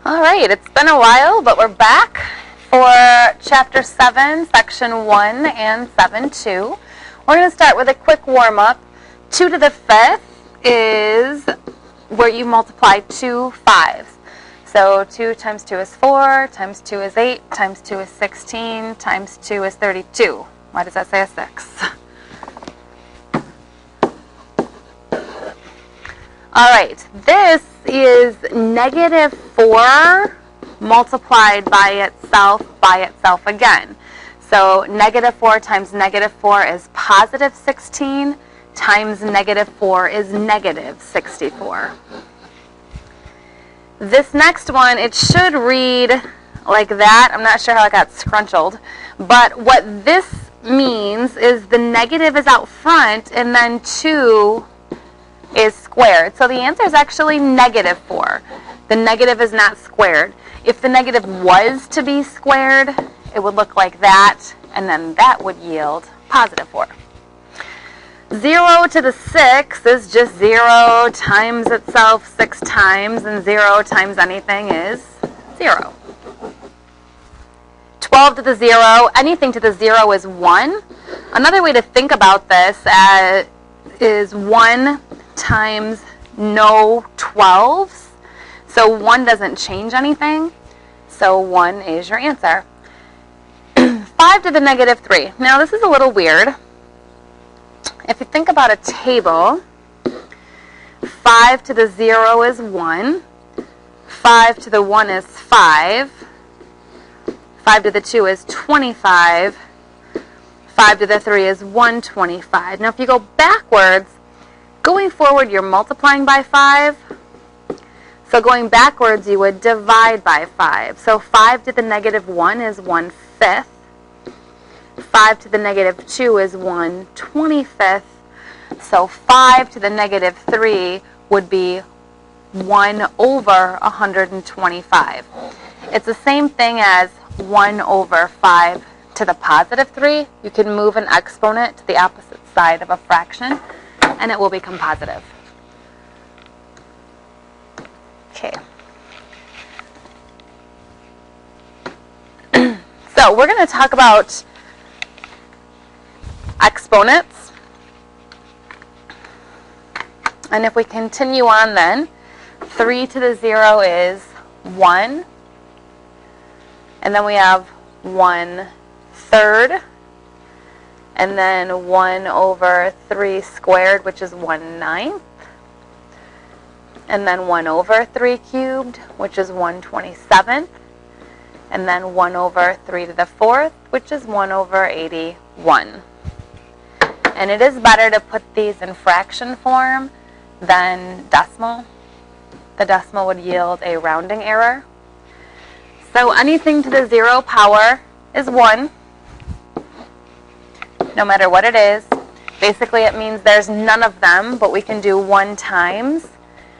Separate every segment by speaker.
Speaker 1: All right, it's been a while, but we're back for Chapter 7, Section 1 and 7-2. We're going to start with a quick warm-up. 2 to the 5th is where you multiply two fives. So 2 times 2 is 4, times 2 is 8, times 2 is 16, times 2 is 32. Why does that say a 6? All right, this is negative 4 multiplied by itself again. So negative 4 times negative 4 is positive 16, times negative 4 is negative 64. This next one, it should read like that. I'm not sure how it got scrunchled. But what this means is the negative is out front and then 2 is squared. So the answer is actually negative 4. The negative is not squared. If the negative was to be squared, it would look like that, and then that would yield positive 4. 0 to the 6 is just 0 times itself 6 times, and 0 times anything is 0. 12 to the 0, anything to the 0 is 1. Another way to think about this is 1 times no 12s. So 1 doesn't change anything. So 1 is your answer. 5 to the negative 3. Now this is a little weird. If you think about a table, 5 to the 0 is 1. 5 to the 1 is 5. 5 to the 2 is 25. 5 to the 3 is 125. Now if you go backwards, going forward, you're multiplying by 5. So going backwards, you would divide by 5. So 5 to the negative 1 is 1/5. 5 to the negative 2 is 1/25. So 5 to the negative 3 would be 1 over 125. It's the same thing as 1 over 5 to the positive 3. You can move an exponent to the opposite side of a fraction, and it will become positive. Okay. So we're going to talk about exponents. And if we continue on then, 3 to the 0 is 1. And then we have 1/3. And then 1 over 3 squared, which is 1/9. And then 1 over 3 cubed, which is 1/27. And then 1 over 3 to the 4th, which is 1 over 81. And it is better to put these in fraction form than decimal. The decimal would yield a rounding error. So anything to the 0 power is 1. No matter what it is. Basically it means there's none of them, but we can do 1 times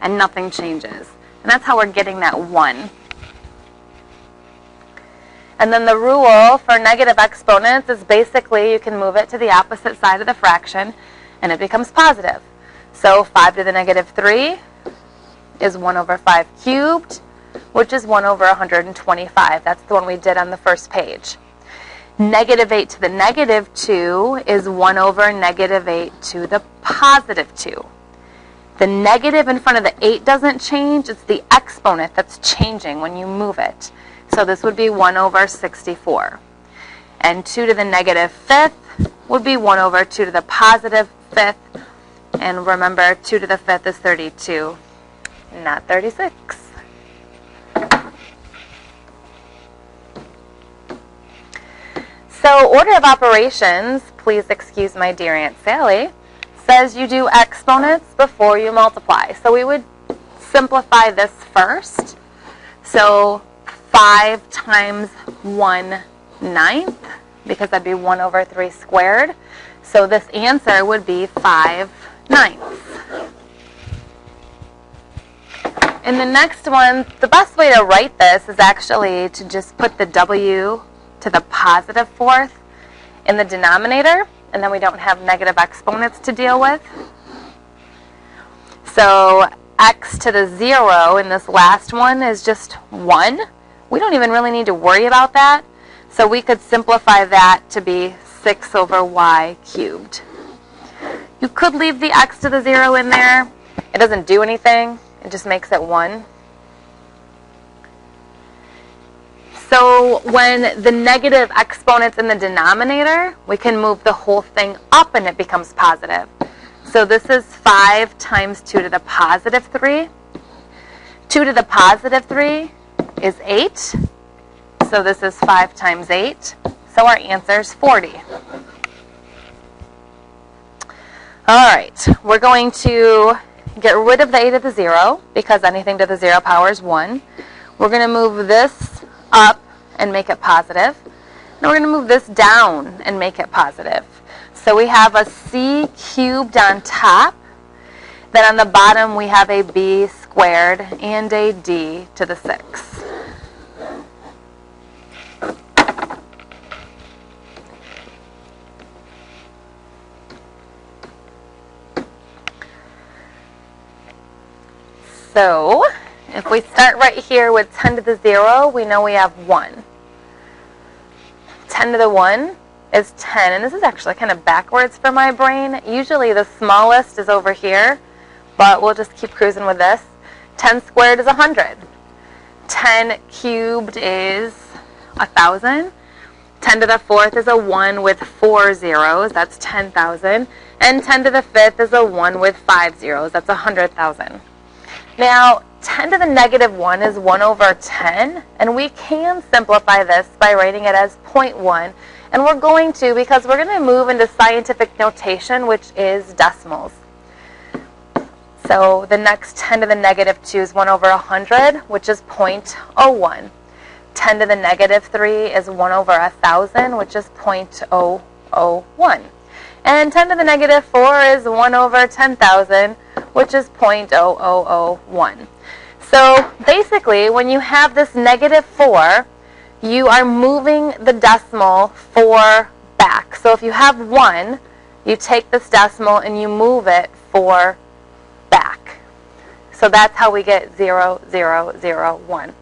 Speaker 1: and nothing changes. And that's how we're getting that 1. And then the rule for negative exponents is basically you can move it to the opposite side of the fraction and it becomes positive. So 5 to the negative 3 is 1 over 5 cubed, which is 1 over 125. That's the one we did on the first page. Negative 8 to the negative 2 is 1 over negative 8 to the positive 2. The negative in front of the 8 doesn't change. It's the exponent that's changing when you move it. So this would be 1 over 64. And 2 to the negative 5th would be 1 over 2 to the positive 5th. And remember, 2 to the 5th is 32, not 36. So order of operations, please excuse my dear Aunt Sally, says you do exponents before you multiply. So we would simplify this first. So 5 times 1/9, because that'd be 1 over 3 squared. So this answer would be 5/9. In the next one, the best way to write this is actually to just put the W to the positive 4th in the denominator, and then we don't have negative exponents to deal with. So x to the 0 in this last one is just 1. We don't even really need to worry about that. So we could simplify that to be 6 over y cubed. You could leave the x to the 0 in there. It doesn't do anything. It just makes it 1. So when the negative exponent's in the denominator, we can move the whole thing up and it becomes positive. So this is 5 times 2 to the positive 3. 2 to the positive 3 is 8. So this is 5 times 8. So our answer is 40. All right, we're going to get rid of the a to the 0 because anything to the 0 power is 1. We're going to move this up and make it positive. And we're going to move this down and make it positive. So we have a c cubed on top. Then on the bottom we have a b squared and a d to the 6. So if we start right here with 10 to the 0, we know we have 1. 10 to the 1 is 10, and this is actually kind of backwards for my brain. Usually the smallest is over here, but we'll just keep cruising with this. 10 squared is 100. 10 cubed is 1,000. 10 to the 4th is a 1 with 4 zeros, that's 10,000. And 10 to the 5th is a 1 with 5 zeros, that's 100,000. Now, 10 to the negative 1 is 1 over 10, and we can simplify this by writing it as 0.1. And we're going to because we're going to move into scientific notation, which is decimals. So the next 10 to the negative 2 is 1 over 100, which is 0.01. 10 to the negative 3 is 1 over 1,000, which is 0.001. And 10 to the negative 4 is 1 over 10,000, which is 0.0001. So basically, when you have this negative 4, you are moving the decimal 4 back. So if you have 1, you take this decimal and you move it 4 back. So that's how we get 0, 0, 0, 1.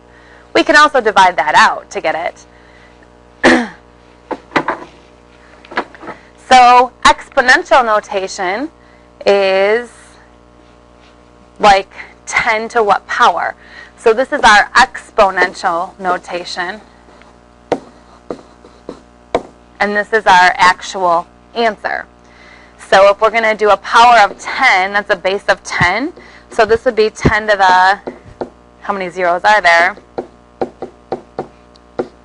Speaker 1: We can also divide that out to get it. So exponential notation is like 10 to what power? So this is our exponential notation. And this is our actual answer. So if we're going to do a power of 10, that's a base of 10. So this would be 10 to the, how many zeros are there?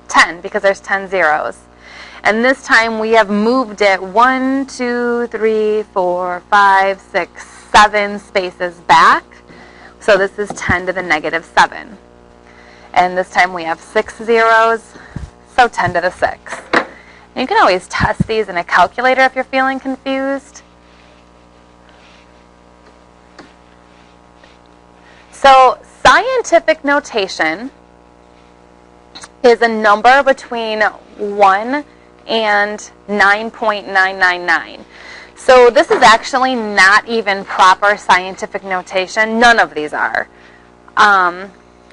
Speaker 1: 10, because there's 10 zeros. And this time we have moved it 1, 2, 3, 4, 5, 6, 7 spaces back. So this is 10 to the negative 7. And this time we have 6 zeros, so 10 to the 6. And you can always test these in a calculator if you're feeling confused. So scientific notation is a number between 1 and 9.999. So this is actually not even proper scientific notation. None of these are.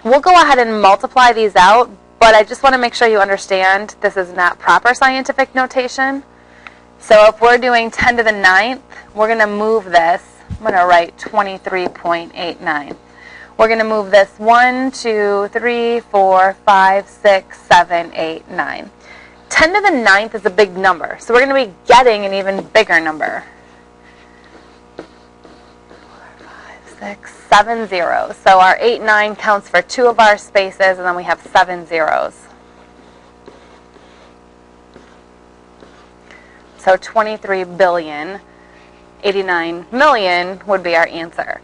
Speaker 1: We'll go ahead and multiply these out, but I just want to make sure you understand this is not proper scientific notation. So if we're doing 10 to the 9th, we're going to move this. I'm going to write 23.89. We're going to move this 1, 2, 3, 4, 5, 6, 7, 8, 9. 10 to the 9th is a big number, so we're going to be getting an even bigger number. 4, 5, 6, 7 zeros. So our 8, 9 counts for 2 of our spaces, and then we have 7 zeros. So 23 billion, 89 million would be our answer.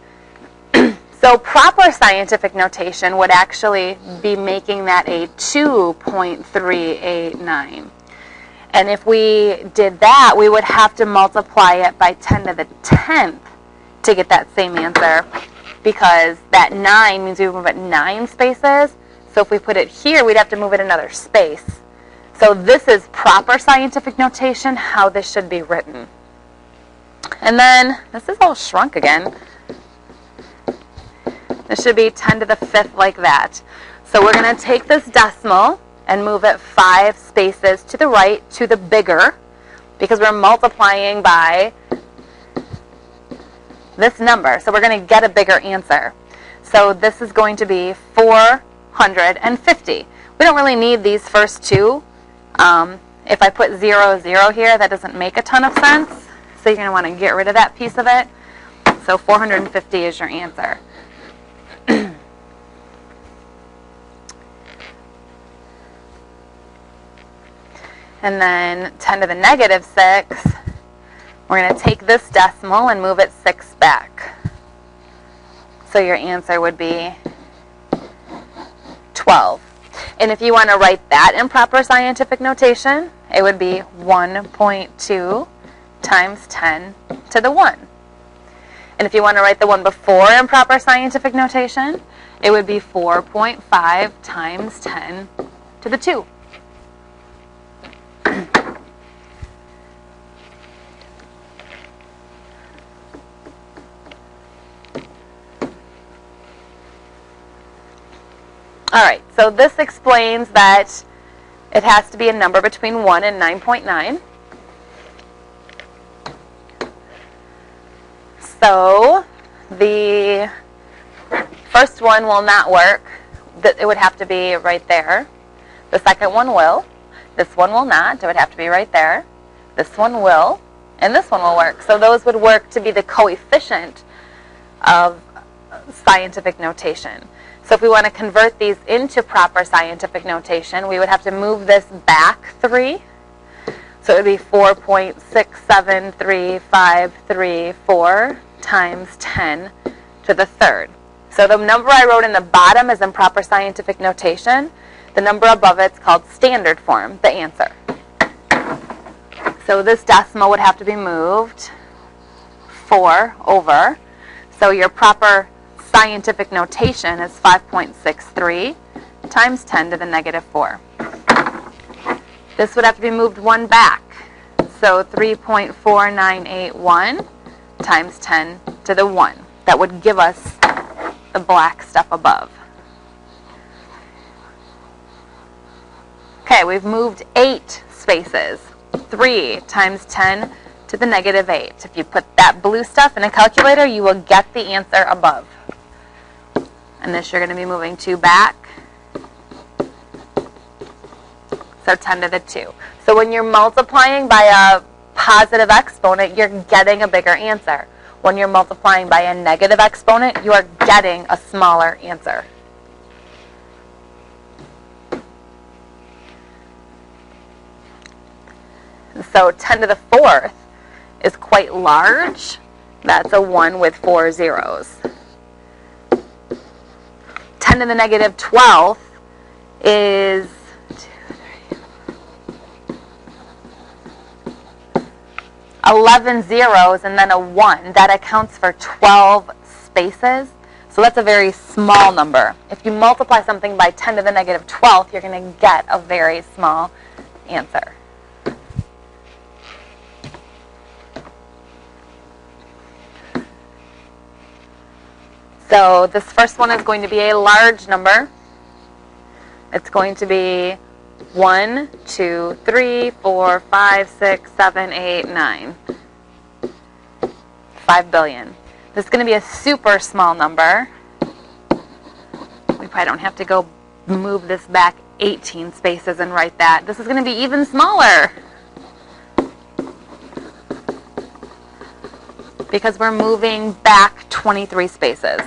Speaker 1: So proper scientific notation would actually be making that a 2.389. And if we did that, we would have to multiply it by 10 to the 10th to get that same answer, because that 9 means we move it 9 spaces. So if we put it here, we'd have to move it another space. So this is proper scientific notation, how this should be written. And then, this is all shrunk again. This should be 10 to the 5th like that. So we're going to take this decimal and move it 5 spaces to the right to the bigger, because we're multiplying by this number. So we're going to get a bigger answer. So this is going to be 450. We don't really need these first two. If I put 0, 0 here, that doesn't make a ton of sense. So you're going to want to get rid of that piece of it. So 450 is your answer. And then 10 to the negative 6, we're going to take this decimal and move it 6 back. So your answer would be 12. And if you want to write that in proper scientific notation, it would be 1.2 times 10 to the 1. And if you want to write the one before in proper scientific notation, it would be 4.5 times 10 to the 2. All right, so this explains that it has to be a number between 1 and 9.9. So the first one will not work. It would have to be right there. The second one will. This one will not. It would have to be right there. This one will. And this one will work. So those would work to be the coefficient of scientific notation. So if we want to convert these into proper scientific notation, we would have to move this back 3. So it would be 4.673534 times 10 to the 3rd. So the number I wrote in the bottom is in proper scientific notation. The number above it is called standard form, the answer. So this decimal would have to be moved 4 over. So your proper scientific notation is 5.63 times 10 to the negative 4. This would have to be moved 1 back. So 3.4981 times 10 to the 1. That would give us the black stuff above. Okay, we've moved 8 spaces. 3 times 10 to the negative 8. If you put that blue stuff in a calculator, you will get the answer above. And this you're going to be moving 2 back. So 10 to the 2. So when you're multiplying by a positive exponent, you're getting a bigger answer. When you're multiplying by a negative exponent, you are getting a smaller answer. So 10 to the 4th is quite large. That's a 1 with 4 zeros. 10 to the negative 12th is 11 zeros and then a 1. That accounts for 12 spaces. So that's a very small number. If you multiply something by 10 to the negative 12th, you're going to get a very small answer. So this first one is going to be a large number. It's going to be 1, 2, 3, 4, 5, 6, 7, 8, 9. 5 billion. This is going to be a super small number. We probably don't have to go move this back 18 spaces and write that. This is going to be even smaller, because we're moving back 23 spaces.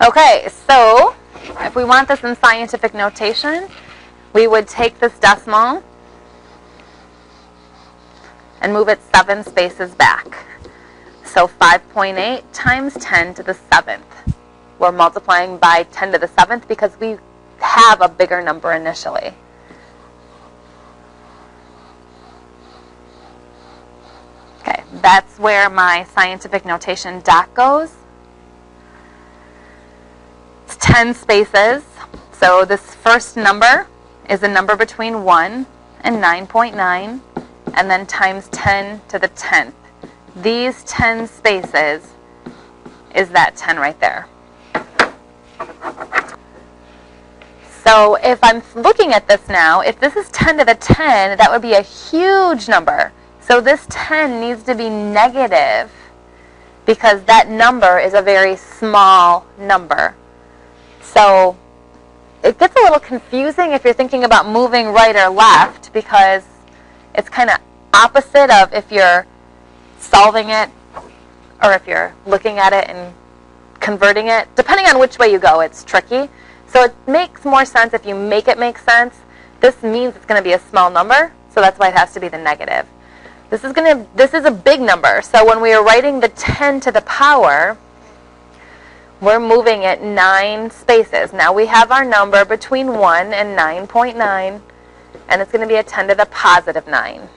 Speaker 1: Okay, so if we want this in scientific notation, we would take this decimal and move it 7 spaces back. So 5.8 times 10 to the 7th. We're multiplying by 10 to the 7th because we have a bigger number initially. Okay, that's where my scientific notation dot goes. It's 10 spaces. So this first number is a number between 1 and 9.9, and then times 10 to the 10th. These 10 spaces is that 10 right there. So if I'm looking at this now, if this is 10 to the 10, that would be a huge number. So this 10 needs to be negative because that number is a very small number. So it gets a little confusing if you're thinking about moving right or left because it's kind of opposite of if you're solving it or if you're looking at it and converting it. Depending on which way you go, it's tricky. So it makes more sense if you make it make sense. This means it's going to be a small number, so that's why it has to be the negative. This is a big number, so when we are writing the 10 to the power, we're moving it 9 spaces. Now we have our number between 1 and 9.9, and it's going to be a 10 to the positive 9.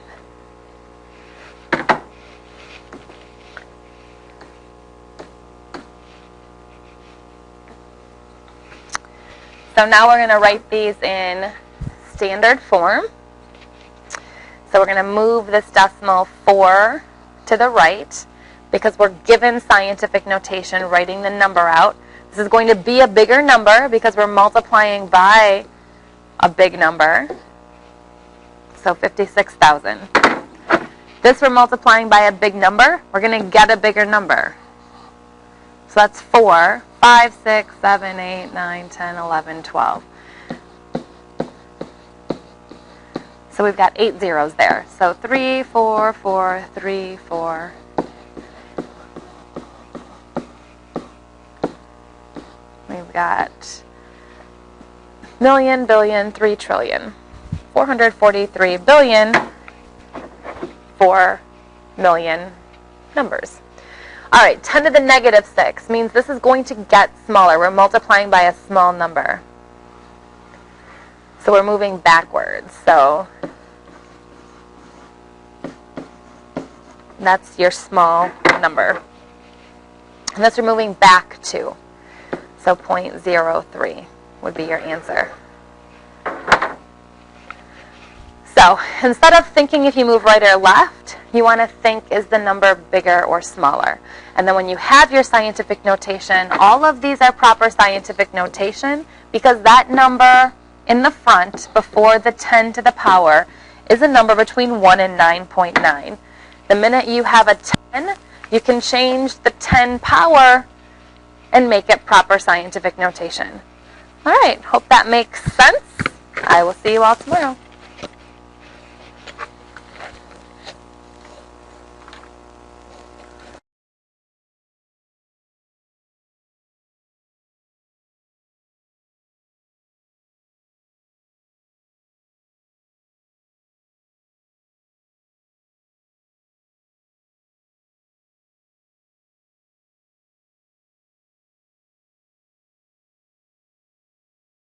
Speaker 1: So now we're going to write these in standard form. So we're going to move this decimal 4 to the right because we're given scientific notation writing the number out. This is going to be a bigger number because we're multiplying by a big number. So 56,000. This we're multiplying by a big number. We're going to get a bigger number. So that's 4, 5, 6, 7, 8, 9, 10, 11, 12. So we've got 8 zeros there. So 3, 4, 4, 3, 4. We've got million, billion, 3 trillion. 443 billion, 4 million numbers. All right, 10 to the negative 6 means this is going to get smaller. We're multiplying by a small number. So we're moving backwards. So that's your small number. And that's we're moving back to. So 0.03 would be your answer. So instead of thinking if you move right or left, you want to think, is the number bigger or smaller? And then when you have your scientific notation, all of these are proper scientific notation because that number in the front before the 10 to the power is a number between 1 and 9.9. The minute you have a 10, you can change the 10 power and make it proper scientific notation. All right, hope that makes sense. I will see you all tomorrow.